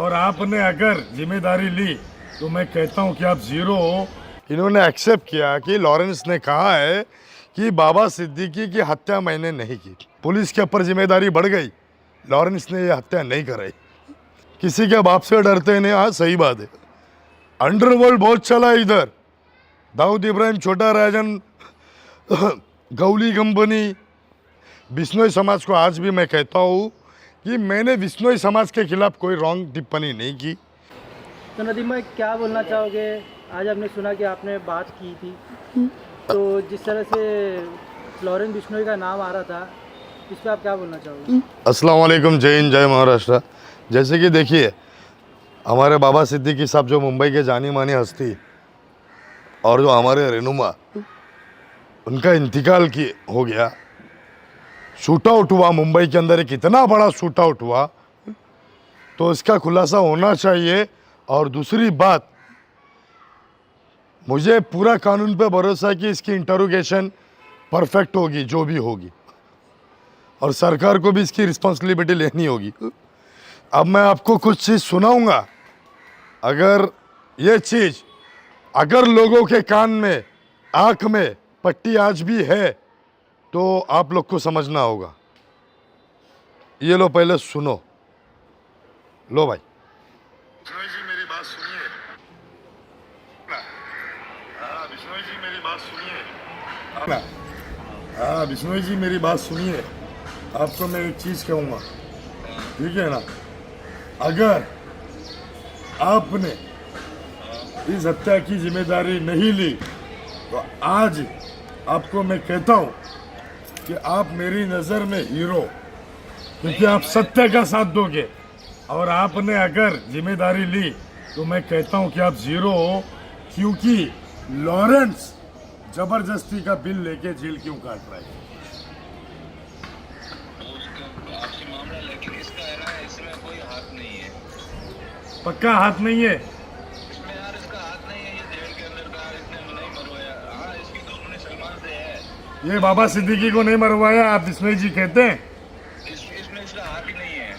और आपने अगर जिम्मेदारी ली तो मैं कहता हूं कि आप जीरो हो। इन्होंने एक्सेप्ट किया कि लॉरेंस ने कहा है कि बाबा सिद्दीकी की हत्या मैंने नहीं की। पुलिस के ऊपर जिम्मेदारी बढ़ गई, लॉरेंस ने ये हत्या नहीं कराई। किसी के बाप से डरते नहीं। हाँ सही बात है, अंडरवर्ल्ड बहुत चला इधर। दाऊद इब्राहिम, छोटा राजन, गौली कंपनी, बिश्नोई समाज को आज भी मैं कहता हूँ कि मैंने बिश्नोई समाज के खिलाफ कोई रॉन्ग टिप्पणी नहीं की। तो नदीम भाई क्या बोलना चाहोगे? आज हमने सुना कि आपने बात की थी, तो जिस तरह से लॉरेंस बिश्नोई का नाम आ रहा था, इस पर आप क्या बोलना चाहोगे? अस्सलाम वालेकुम, जय हिंद, जय महाराष्ट्र। जैसे कि देखिए, हमारे बाबा सिद्दीकी साहब जो मुंबई के जानी मानी हस्ती और जो हमारे रहनुमा, उनका इंतकाल हो गया। शूट आउट हुआ मुंबई के अंदर, एक इतना बड़ा शूट आउट हुआ, तो इसका खुलासा होना चाहिए। और दूसरी बात, मुझे पूरा कानून पे भरोसा है कि इसकी इंटरोगेशन परफेक्ट होगी, जो भी होगी, और सरकार को भी इसकी रिस्पॉन्सिबिलिटी लेनी होगी। अब मैं आपको कुछ चीज़ सुनाऊंगा, अगर ये चीज़ अगर लोगों के कान में, आँख में पट्टी आज भी है तो आप लोग को समझना होगा। ये लो, पहले सुनो। लो भाई, बिश्नोई जी मेरी बात सुनिए। हाँ बिश्नोई जी मेरी बात सुनिए। हाँ बिश्नोई जी मेरी बात सुनिए। आपको मैं एक चीज़ कहूँगा, ठीक है ना? अगर आपने इस हत्या की जिम्मेदारी नहीं ली तो आज आपको मैं कहता हूँ कि आप मेरी नज़र में हीरो, क्योंकि आप सत्य का साथ दोगे। और आपने अगर जिम्मेदारी ली तो मैं कहता हूँ कि आप जीरो हो, क्योंकि लॉरेंस जबरदस्ती का बिल लेके जेल क्यों काट रहा है? आपसे मामला, लेकिन इसका है ना, इसमें कोई हाथ नहीं है। पक्का हाथ नहीं है? इसमें यार इसका हाथ नहीं है। ये जेल के अंदर का इसने नहीं मरवाया। हाँ इसकी दुश्मनी सलमान से है। ये बाबा सिद्दीकी को नहीं मरवाया, आप बिश्नोई जी कहते हैं? इसमें इसका हाथ ही नहीं है।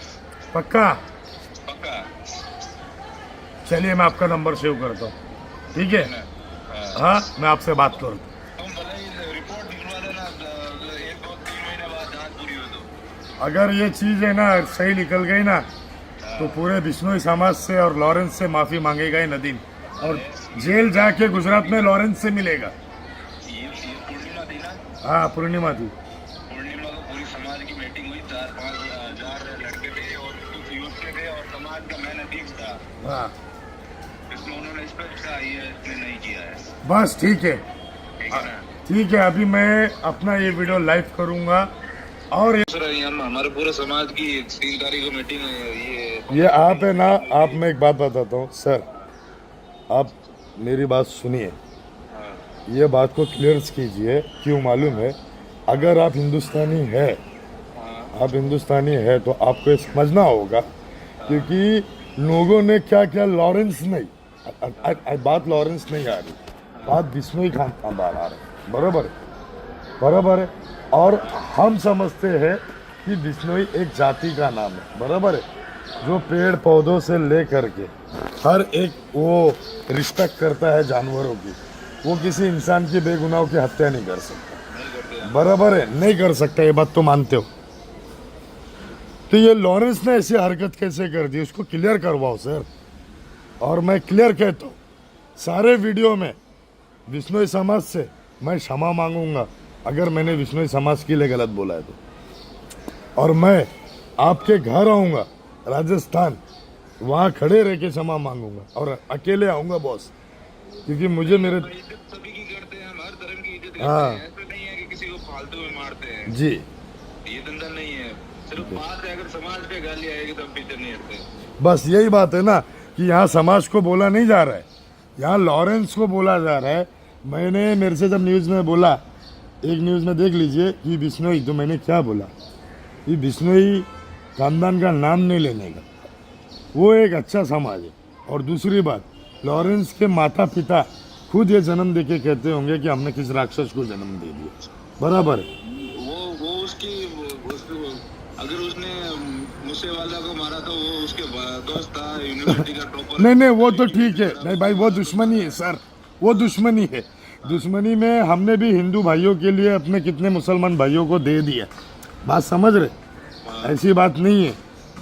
पक्का? पक्का। चलिए मैं आपका नंबर सेव करता हूँ, ठीक है? हाँ मैं आपसे बात करूँ। तुम भले ही रिपोर्ट निकलवा देना, 1-2-3 महीने बाद जांच पूरी हो तो। अगर ये चीज़ है ना सही निकल गई ना, तो पूरे बिश्नोई समाज से और लॉरेंस से माफ़ी मांगेगा ये नदीम, और जेल जाके गुजरात में लॉरेंस से मिलेगा। ये पूर्णिमा थी ना? हाँ पूर्णिमा थी। पूर्णिमा को पूरी समाज की मीटिंग हुई। 4-5 हजार लड़के थे और कुछ यूथ के थे और समाज का मैन अधीक था। हाँ इसमें उन्होंने स्पष्ट कहा ये इसने नहीं किया है। बस ठीक है, ठीक है ना? ठीक है। अभी मैं अपना ये वीडियो लाइव करूँगा। और सर हम हमारे पूरे समाज की 3 तारीख को मीटिंग है। ये आप है ना, आप, मैं एक बात बताता हूँ सर, आप मेरी बात सुनिए, ये बात को क्लियर कीजिए। क्यों मालूम है? अगर आप हिंदुस्तानी है, आप हिंदुस्तानी है तो आपको ये समझना होगा, क्योंकि लोगों ने क्या क्या, लॉरेंस नहीं, बात लॉरेंस नहीं आ रही, बात बिश्नोई खान का बात आ रही। बराबर है, बराबर है। और हम समझते हैं कि बिश्नोई एक जाति का नाम है, बराबर है, जो पेड़ पौधों से ले करके हर एक वो रिस्पेक्ट करता है जानवरों की। वो किसी इंसान की बेगुनाह की हत्या नहीं कर सकता, बराबर है, नहीं कर सकता, ये बात तो मानते हो। तो ये लॉरेंस ने ऐसी हरकत कैसे कर दी, उसको क्लियर करवाओ सर। और मैं क्लियर कहता हूँ, सारे वीडियो में बिश्नोई समाज से मैं क्षमा मांगूंगा अगर मैंने बिश्नोई समाज के लिए गलत बोला है तो। और मैं आपके घर आऊँगा राजस्थान, वहाँ खड़े रह के क्षमा मांगूंगा, और अकेले आऊँगा बॉस, क्योंकि मुझे मेरे इज्जत सभी की करते हैं, हम हर धर्म की इज्जत हाँ। करते हैं। ऐसा नहीं है कि किसी को फालतू में मारते हैं। जी, ये धंधा नहीं है। सिर्फ बात है, अगर समाज पे गाली आएगी तो हम पीछे नहीं हटते। बस यही बात है ना कि यहाँ समाज को बोला नहीं जा रहा है, यहाँ लॉरेंस को बोला जा रहा है। मैंने, मेरे से जब न्यूज़ में बोला, एक न्यूज़ में देख लीजिए कि बिश्नोई, तो मैंने क्या बोला, कि बिश्नोई खानदान का नाम नहीं लेने का, वो एक अच्छा समाज है। और दूसरी बात, लॉरेंस के माता पिता खुद ये जन्म दे के कहते होंगे कि हमने किस राक्षस को जन्म दे दिया, बराबर है। वो उसकी अगर उसने दूसरे वाला को मारा तो वो उसके दोस्त था, यूनिवर्सिटी का टॉपर। नहीं नहीं वो तो ठीक है, नहीं भाई वो दुश्मनी है सर, वो दुश्मनी है। दुश्मनी में हमने भी हिंदू भाइयों के लिए अपने कितने मुसलमान भाइयों को दे दिया, बात समझ रहे, ऐसी बात नहीं है।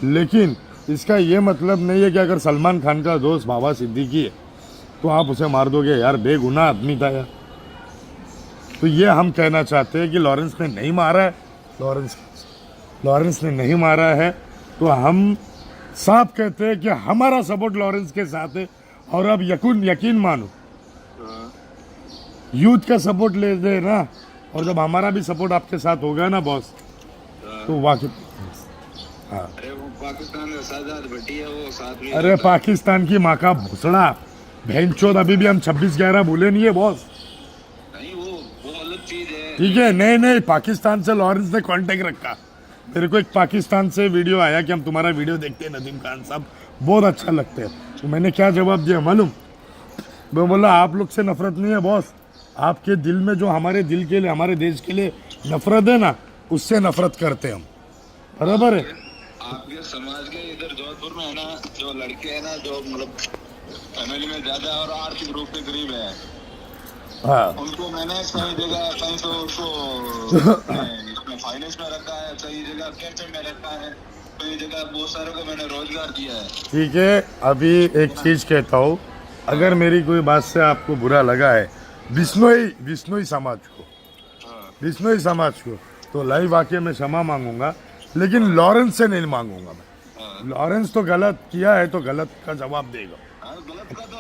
लेकिन इसका ये मतलब नहीं है कि अगर सलमान खान का दोस्त बाबा सिद्दीकी है तो आप उसे मार दोगे यार, बेगुनाह आदमी था यार। तो ये हम कहना चाहते हैं कि लॉरेंस ने नहीं मारा है, लॉरेंस ने नहीं मारा है, तो हम साफ कहते हैं कि हमारा सपोर्ट लॉरेंस के साथ है। और अब यकीन मानो, यूथ का सपोर्ट ले दे ना, और जब हमारा भी सपोर्ट आपके साथ होगा ना बॉस, तो वाकई हाँ। अरे वो पाकिस्तान में साजाद भट्टी है, वो साथ में। अरे पाकिस्तान की माँ का भुसड़ा भैंचोद, अभी भी हम 26/11 भूले नहीं है बॉस। नहीं वो अलग चीज है। ठीक है, नहीं पाकिस्तान से लॉरेंस ने कांटेक्ट रखा। मेरे को एक पाकिस्तान से वीडियो आया कि हम तुम्हारा वीडियो देखते हैं नदीम खान साहब, बहुत अच्छा लगते हैं। तो मैंने क्या जवाब दिया मालूम, मैं बोला आप लोग से नफरत नहीं है बॉस, आपके दिल में जो हमारे दिल के लिए, हमारे देश के लिए नफरत है ना, उससे नफरत करते हम, बराबर है। आपके समाज के इधर जोधपुर में है ना, जो लड़के हैं ना, जो मतलब फैमिली में ज्यादा और आर्थिक रूप से गरीब है, हाँ उनको मैंने कई जगह, कहीं तो उसको इसमें फाइनेंस में रखा है, कई जगह कैंसर में रखा है, कई जगह बहुत सारों को मैंने रोजगार दिया है। ठीक है, अभी एक चीज़ कहता हूँ, अगर मेरी कोई बात से आपको बुरा लगा है, बिश्नोई समाज को तो लाइव आके मैं क्षमा मांगूंगा, लेकिन लॉरेंस से नहीं मांगूंगा मैं। लॉरेंस तो गलत किया है तो गलत का जवाब देगा, गलत का तो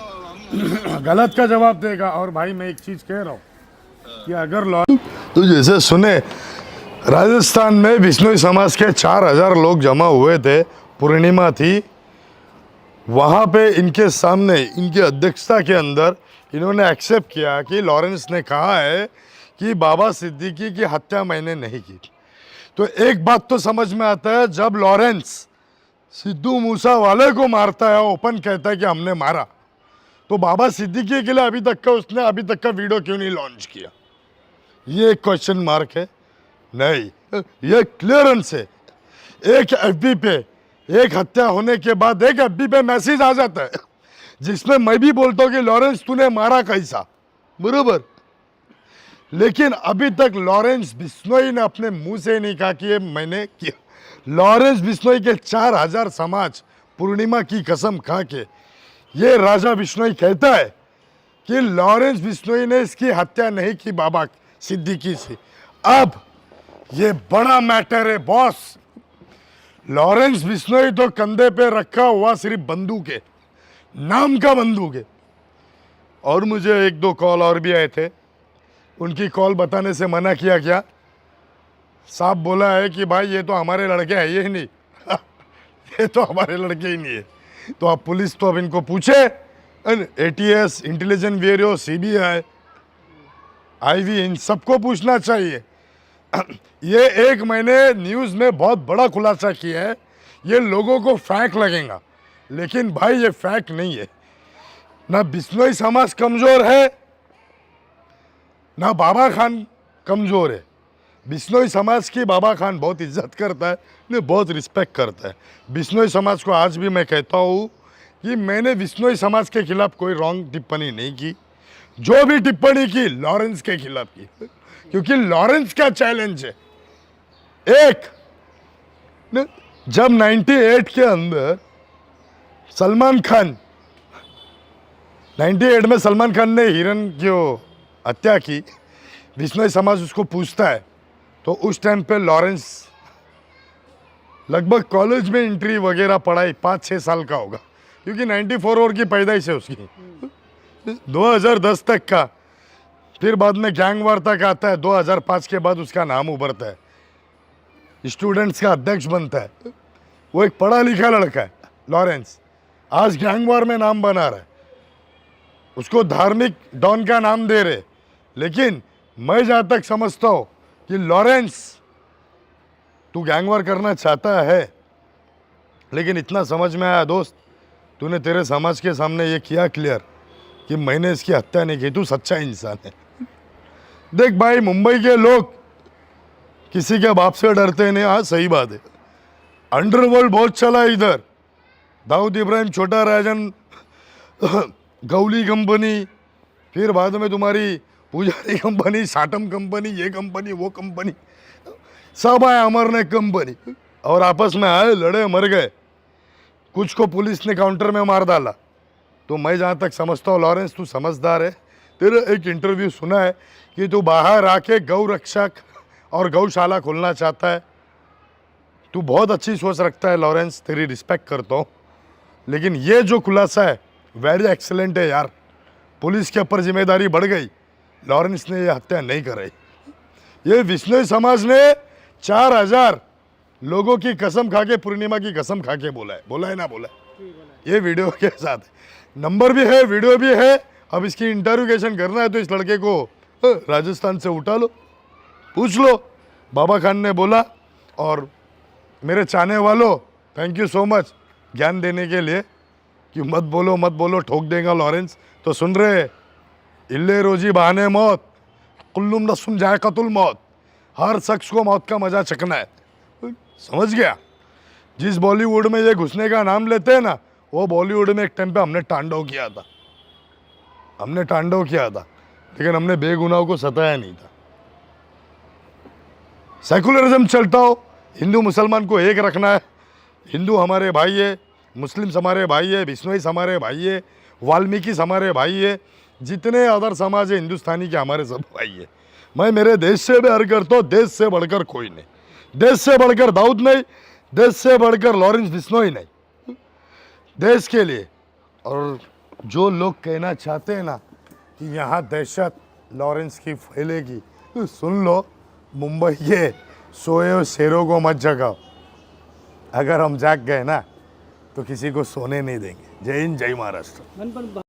हम गलत का जवाब देगा। और भाई मैं एक चीज़ कह रहा हूँ कि अगर लॉरेंस तो जैसे सुने, राजस्थान में बिश्नोई समाज के 4000 लोग जमा हुए थे, पूर्णिमा थी, वहाँ पे इनके सामने, इनकी अध्यक्षता के अंदर इन्होंने एक्सेप्ट किया कि लॉरेंस ने कहा है कि बाबा सिद्दीकी की हत्या मैंने नहीं की। तो एक बात तो समझ में आता है, जब लॉरेंस सिद्धू मूसा वाले को मारता है, ओपन कहता है कि हमने मारा, तो बाबा सिद्दीकी के लिए उसने अभी तक का वीडियो क्यों नहीं लॉन्च किया, ये एक क्वेश्चन मार्क है। नहीं, ये क्लियरेंस है। एक एफबी पे, एक हत्या होने के बाद एक एफबी पे मैसेज आ जाता है जिसमें मैं भी बोलता हूँ कि लॉरेंस तूने मारा कैसा, बरोबर। लेकिन अभी तक लॉरेंस बिश्नोई ने अपने मुंह से नहीं कहा कि ये मैंने किया। लॉरेंस बिश्नोई के 4000 समाज पूर्णिमा की कसम खा के ये राजा बिश्नोई कहता है कि लॉरेंस बिश्नोई ने इसकी हत्या नहीं की बाबा सिद्दीकी से। अब ये बड़ा मैटर है बॉस, लॉरेंस बिश्नोई तो कंधे पे रखा हुआ सिर्फ बंदूक है, नाम का बंदूक है। और मुझे 1-2 कॉल और भी आए थे, उनकी कॉल बताने से मना किया क्या, साहब बोला है कि भाई ये तो हमारे लड़के हैं, ये ही नहीं ये तो हमारे लड़के ही नहीं है। तो अब पुलिस तो अब इनको पूछे, ATS, intelligence bureau, CBI, IV, इन सबको पूछना चाहिए। ये एक मैंने न्यूज़ में बहुत बड़ा खुलासा किया है, ये लोगों को फैक्ट लगेगा, लेकिन भाई ये फैक्ट नहीं है। ना बिश्नोई समाज कमज़ोर है, ना बाबा खान कमज़ोर है। बिश्नोई समाज की बाबा खान बहुत इज्जत करता है, ने बहुत रिस्पेक्ट करता है। बिश्नोई समाज को आज भी मैं कहता हूँ कि मैंने बिश्नोई समाज के खिलाफ कोई रॉन्ग टिप्पणी नहीं की, जो भी टिप्पणी की लॉरेंस के खिलाफ की, क्योंकि लॉरेंस का चैलेंज है। एक न, जब 98 के अंदर सलमान खान, 98 में सलमान खान ने हिरन की हत्या की, बिश्नोई समाज उसको पूछता है, तो उस टाइम पे लॉरेंस लगभग कॉलेज में एंट्री वगैरह पढ़ाई 5-6 साल का होगा, क्योंकि 94 और की पैदाइश है उसकी, 2010 तक का। फिर बाद में गैंग वार तक आता है, 2005 के बाद उसका नाम उभरता है, स्टूडेंट्स का अध्यक्ष बनता है। वो एक पढ़ा लिखा लड़का है लॉरेंस, आज गैंग वार में नाम बना रहा है, उसको धार्मिक डॉन का नाम दे रहे। लेकिन मैं जहाँ तक समझता हूँ कि लॉरेंस तू गैंग वार करना चाहता है, लेकिन इतना समझ में आया दोस्त, तूने तेरे समाज के सामने ये किया क्लियर कि मैंने इसकी हत्या नहीं की, तू सच्चा इंसान है। देख भाई, मुंबई के लोग किसी के बाप से डरते नहीं, हाँ सही बात है, अंडरवर्ल्ड बहुत चला इधर, दाऊद इब्राहिम, छोटा राजन, गौली कंपनी, फिर बाद में तुम्हारी पुजारी कंपनी, साटम कंपनी, ये कंपनी, वो कंपनी, सब आए अमरनाथ कंपनी, और आपस में आए, लड़े, मर गए। कुछ को पुलिस ने काउंटर में मार डाला। तो मैं जहाँ तक समझता हूँ लॉरेंस, तू समझदार है। तेरा एक इंटरव्यू सुना है कि तू बाहर आके गौ रक्षक और गौशाला खोलना चाहता है। तू बहुत अच्छी सोच रखता है लॉरेंस, तेरी रिस्पेक्ट करता हूँ, लेकिन ये जो खुलासा है वेरी एक्सीलेंट है यार। पुलिस के ऊपर जिम्मेदारी बढ़ गई, लॉरेंस ने ये हत्या नहीं कराई। ये विश्नोई समाज ने 4000 लोगों की कसम खा के, पूर्णिमा की कसम खा के बोला है ना बोला है? ये वीडियो के साथ नंबर भी है, वीडियो भी है। अब इसकी इंटरोगेशन करना है तो इस लड़के को राजस्थान से उठा लो, पूछ लो। बाबा खान ने बोला, और मेरे चाहने वालों थैंक यू सो मच ज्ञान देने के लिए कि मत बोलो ठोक देगा लॉरेंस। तो सुन रहे, इल्ले रोजी बहाने मौत, कुल्लुम रसुम जायकातुल मौत, हर शख्स को मौत का मजा चखना है, समझ गया? जिस बॉलीवुड में ये घुसने का नाम लेते हैं ना, वो बॉलीवुड में एक टाइम पे हमने तांडव किया था, लेकिन हमने बेगुनाहों को सताया नहीं था। सेकुलरिज्म चलता हो, हिंदू मुसलमान को एक रखना है। हिंदू हमारे भाई है, मुस्लिम्स हमारे भाई है, बिश्नोईस हमारे भाई है, वाल्मीकि हमारे भाई है, जितने अदर समाज है हिंदुस्तानी के हमारे सब भाई है। मैं मेरे देश से प्यार करता हूँ, देश से बढ़कर कोई नहीं, देश से बढ़कर दाऊद नहीं, देश से बढ़कर लॉरेंस बिश्नोई नहीं, देश के लिए। और जो लोग कहना चाहते हैं ना कि यहाँ दहशत लॉरेंस की फैलेगी, तो सुन लो, मुंबई के सोए हुए शेरों को मत जगाओ। अगर हम जाग गए ना तो किसी को सोने नहीं देंगे। जय हिंद, जय महाराष्ट्र।